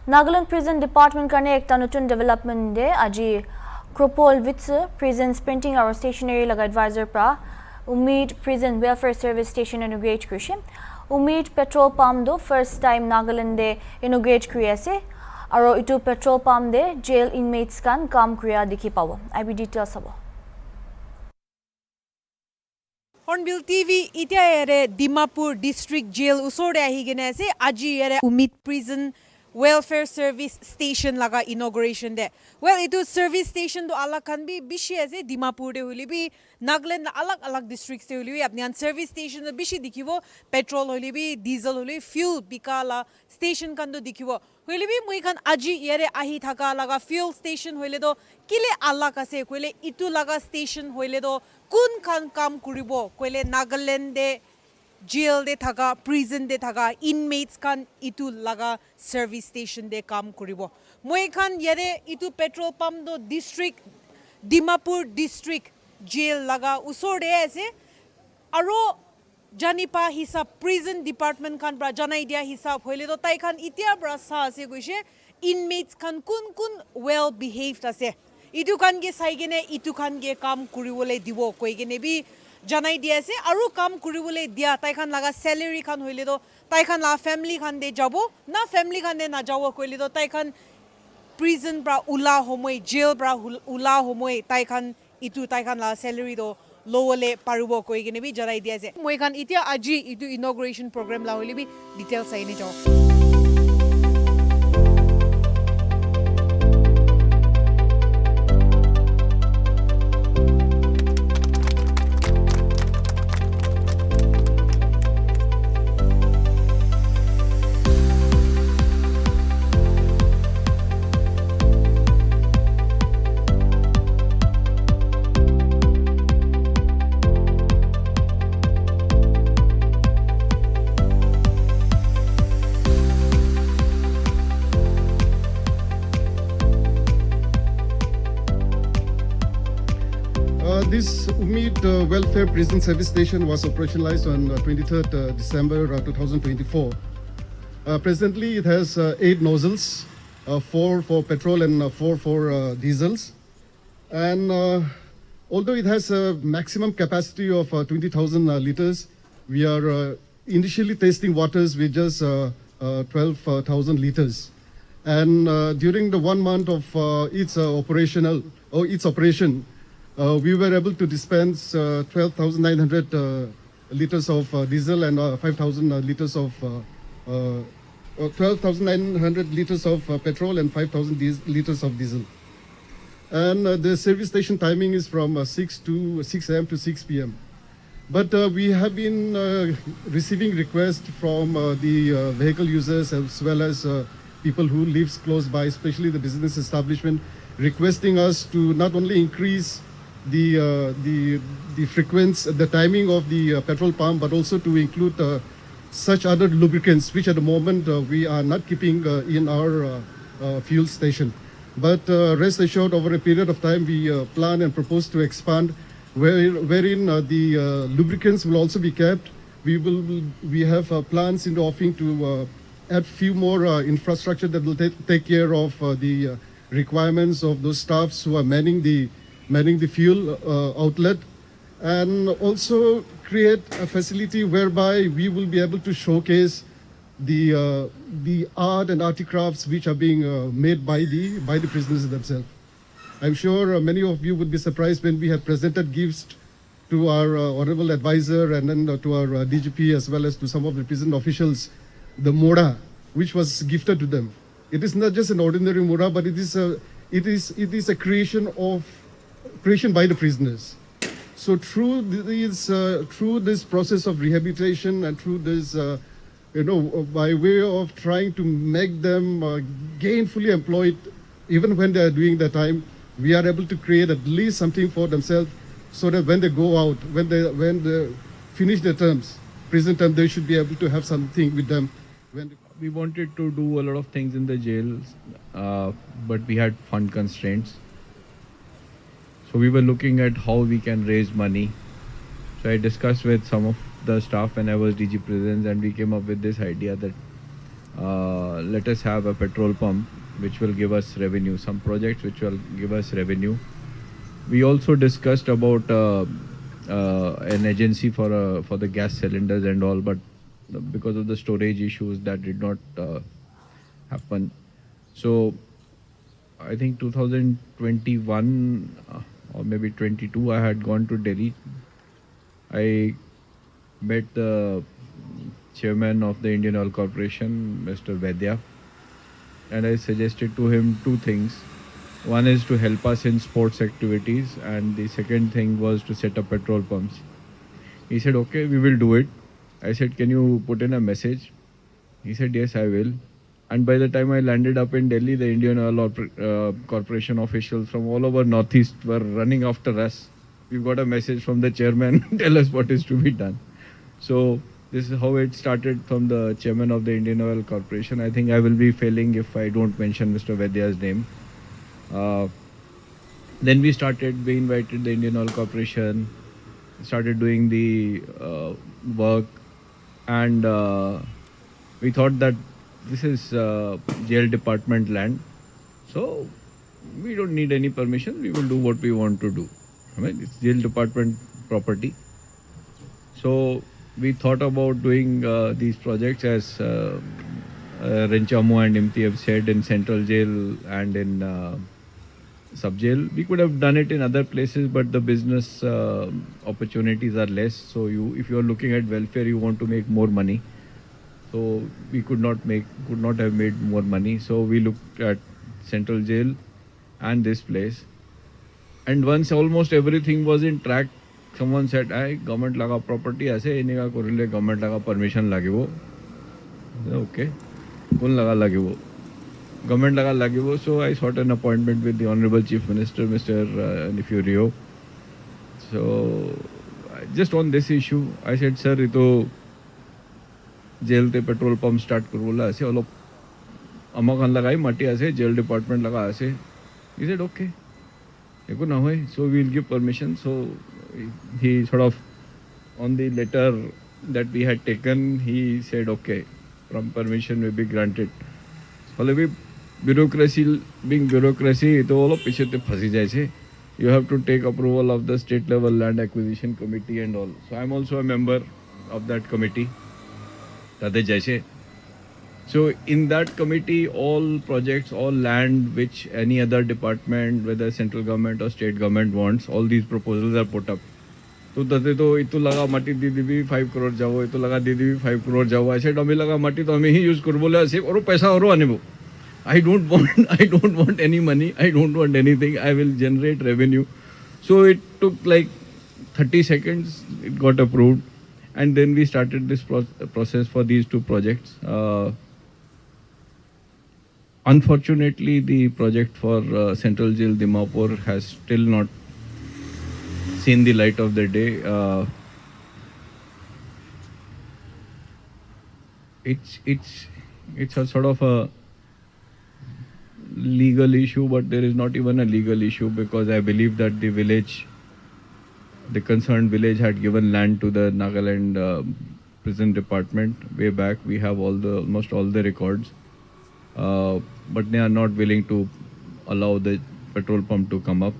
Nagaland Prison Department karne ekta notun development de aji Kropol Witz Prison Printing or Stationery laga advisor pra Umid Prison Welfare Service Station inaugurate krishi. Umid petrol pump do first time Nagaland de inaugurate kriya ase aro itu petrol pump de jail inmates kan kam kriya dikhi pawo. IB details abo. Hornbill TV itia ere Dimapur District Jail usore ahi gene ase aji ere Umid Prison Welfare Service Station laga inauguration de. Well, itu service station to alag kan bi bishi ase Dimapur de holi bi Nagaland alag districts de holi bi apni service station to bishi dikhibo petrol holi bi diesel holi fuel bikala station kan do dikhibo holi bi moi kan aji ere ahi thaka laga fuel station hole do kile alag ase koile itu laga station hole do kun kan kam kuribo koile Nagaland de jail de thaka prison de thaka inmates kan itu laga service station de kam kuribo moi khan yare itu petrol pump do district Dimapur district jail laga usor de ase aro janipa hisab prison department khan pra janai dia hisab hoile do tai khan itia bra sa ase goise inmates khan kun well behaved ase itu kan ge saigene itu kan ge kam kuriwole dibo koigene bi janai dia ase aru kam kuribole dia tai khan laga salary khan hoile do tai khan la family khan de jabo na family khan de na jawo koile do tai khan prison bra ula homoi jail bra ula homoi tai khan itu tai khan la salary do lowole parubo koigene bi janai dia ase moi khan itia aji itu inauguration program la hoile bi details aine jawo. This Umid Welfare Prison Service Station was operationalized on 23rd December 2024. Presently, it has 8 nozzles, 4 for petrol and 4 for diesels. And although it has a maximum capacity of 20,000 liters, we are initially testing waters with just 12,000 liters. And during the 1 month of its operation, we were able to dispense 12,900 liters of diesel and 5,000 liters of 12,900 liters of petrol and 5,000 liters of diesel. And the service station timing is from 6 a.m. to 6 p.m. But we have been receiving requests from the vehicle users as well as people who live close by, especially the business establishment, requesting us to not only increase the frequency, the timing of the petrol pump, but also to include such other lubricants, which at the moment we are not keeping in our fuel station. But rest assured, over a period of time, we plan and propose to expand, wherein the lubricants will also be kept. We have plans in the offing to add few more infrastructure that will take care of the requirements of those staffs who are manning the fuel outlet, and also create a facility whereby we will be able to showcase the art and articrafts which are being made by the prisoners themselves. I'm sure many of you would be surprised when we have presented gifts to our honorable advisor and then to our DGP as well as to some of the prison officials, the Moda, which was gifted to them. It is not just an ordinary Moda, but it is a creation by the prisoners. So through this process of rehabilitation and through this, by way of trying to make them gainfully employed, even when they are doing their time, we are able to create at least something for themselves, so that when they go out, when they finish their prison term, they should be able to have something with them. We wanted to do a lot of things in the jails, but we had fund constraints. So we were looking at how we can raise money. So I discussed with some of the staff when I was DG Prisons, and we came up with this idea that let us have a petrol pump which will give us revenue, some projects which will give us revenue. We also discussed about an agency for the gas cylinders and all, but because of the storage issues that did not happen. So I think 2021 or maybe 22, I had gone to Delhi. I met the chairman of the Indian Oil Corporation, Mr. Vaidya, and I suggested to him two things. One is to help us in sports activities, and the second thing was to set up petrol pumps. He said, okay, we will do it. I said, can you put in a message? He said, yes, I will. And by the time I landed up in Delhi, the Indian Oil Corporation officials from all over Northeast were running after us. We've got a message from the chairman, tell us what is to be done. So this is how it started from the chairman of the Indian Oil Corporation. I think I will be failing if I don't mention Mr. Vaidya's name. Then we invited the Indian Oil Corporation, started doing the work, and we thought that this is jail department land, so we don't need any permission, we will do what we want to do. I mean, it's jail department property. So we thought about doing these projects as Renchamu and Imti have said, in Central Jail and in sub jail. We could have done it in other places, but the business opportunities are less. So if you are looking at welfare, you want to make more money. So we could not have made more money. So we looked at Central Jail and this place. And once almost everything was in track, someone said, "I government laga property aise inega korile government laga permission lagibo." Okay, kun laga lagibo. Government laga lagibo. So I sought an appointment with the Honorable Chief Minister, Mr. Nifio Rio. So just on this issue, I said, "Sir, ito jail te petrol pump start karola ase olo amakan lagai mati ase jail department laga ase." He said, "Okay, eko na hoy, so we will give permission." So he sort of, on the letter that we had taken, he said, "Okay, from permission will be granted." So bureaucracy, being bureaucracy, ito all piche te phasi jai chhe. You have to take approval of the state level land acquisition committee and all. So I'm also a member of that committee. So in that committee, all projects, all land which any other department, whether central government or state government wants, all these proposals are put up. So tate to itu laga mati didi bhi 5 crore jao, itu laga didi bhi 5 crore jao. I said, "Ami laga mati to ami hi use kar bole ase oro paisa oro anebo. I don't want any money. I don't want anything. I will generate revenue." So it took like 30 seconds. It got approved. And then we started this process for these two projects. Unfortunately, the project for Central Jail Dimapur has still not seen the light of the day. It's a sort of a legal issue, but there is not even a legal issue, because I believe that the concerned village had given land to the Nagaland prison department way back. We have almost all the records, but they are not willing to allow the petrol pump to come up.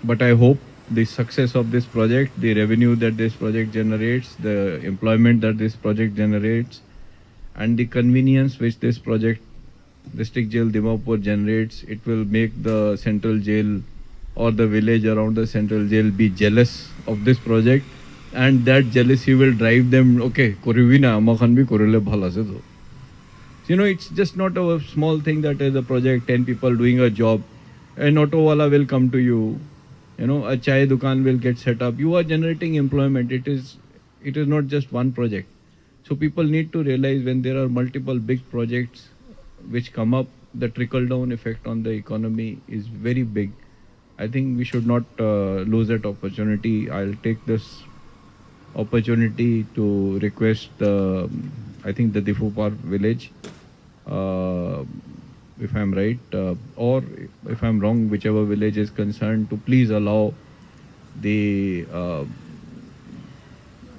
But I hope the success of this project, the revenue that this project generates, the employment that this project generates, and the convenience which this project, District Jail Dimapur, generates, it will make the Central Jail or the village around the Central Jail be jealous of this project, and that jealousy will drive them, okay, korivina amakhan bhi korile bhala se do. You know, it's just not a small thing that is a project, 10 people doing a job. An auto wala will come to you, you know, a chai dukan will get set up. You are generating employment. It is not just one project. So people need to realize, when there are multiple big projects which come up, the trickle down effect on the economy is very big. I think we should not lose that opportunity. I'll take this opportunity to request I think the Difupar village, if I'm right, or if I'm wrong, whichever village is concerned, to please allow the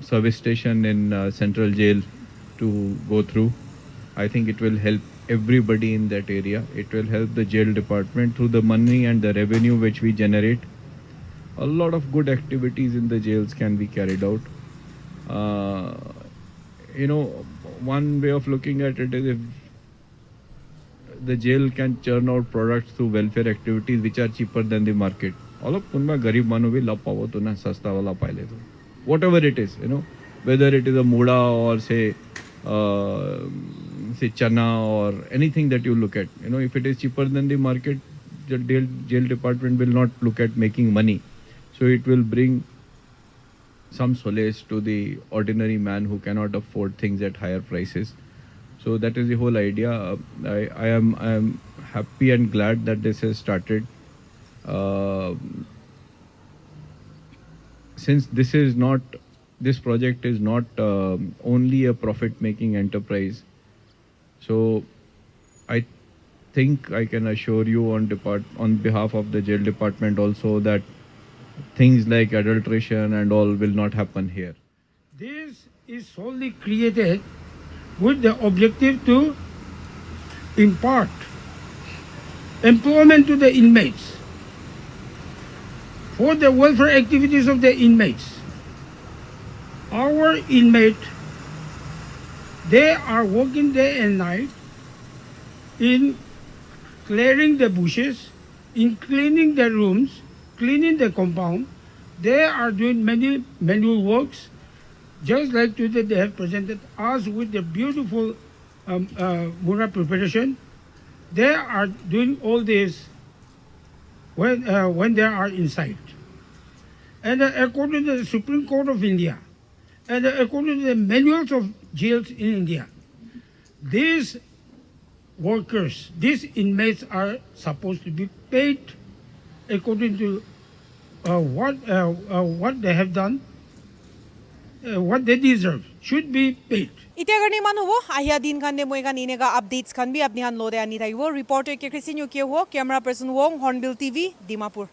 service station in Central Jail to go through. I think it will help everybody in that area. It will help the jail department through the money and the revenue which we generate. A lot of good activities in the jails can be carried out. One way of looking at it is if the jail can churn out products through welfare activities which are cheaper than the market. All of unma garib manu bhi lap pavo to na sasta wala paile to. Whatever it is, whether it is a muda or say chana or anything that you look at, if it is cheaper than the market, the jail department will not look at making money. So it will bring some solace to the ordinary man who cannot afford things at higher prices. So that is the whole idea. I am happy and glad that this has started. Since this project is not only a profit-making enterprise, so I think I can assure you on behalf of the jail department also that things like adulteration and all will not happen here. This is solely created with the objective to impart employment to the inmates for the welfare activities of the inmates. Our inmates, they are working day and night in clearing the bushes, in cleaning the rooms, cleaning the compound. They are doing many manual works. Just like today, they have presented us with the beautiful Mura preparation. They are doing all this when they are inside. And according to the Supreme Court of India, and according to the manuals of jails in India, these workers, these inmates are supposed to be paid according to what they have done, what they deserve, should be paid. इत्या करने मान हो आहिया दिन खान ने मोएगा नीने का updates Khan भी अपने हान लोदे आनी था वो रिपोर्टर के क्रिसिन्यू के हो camera person Wong hornbill TV Dimapur.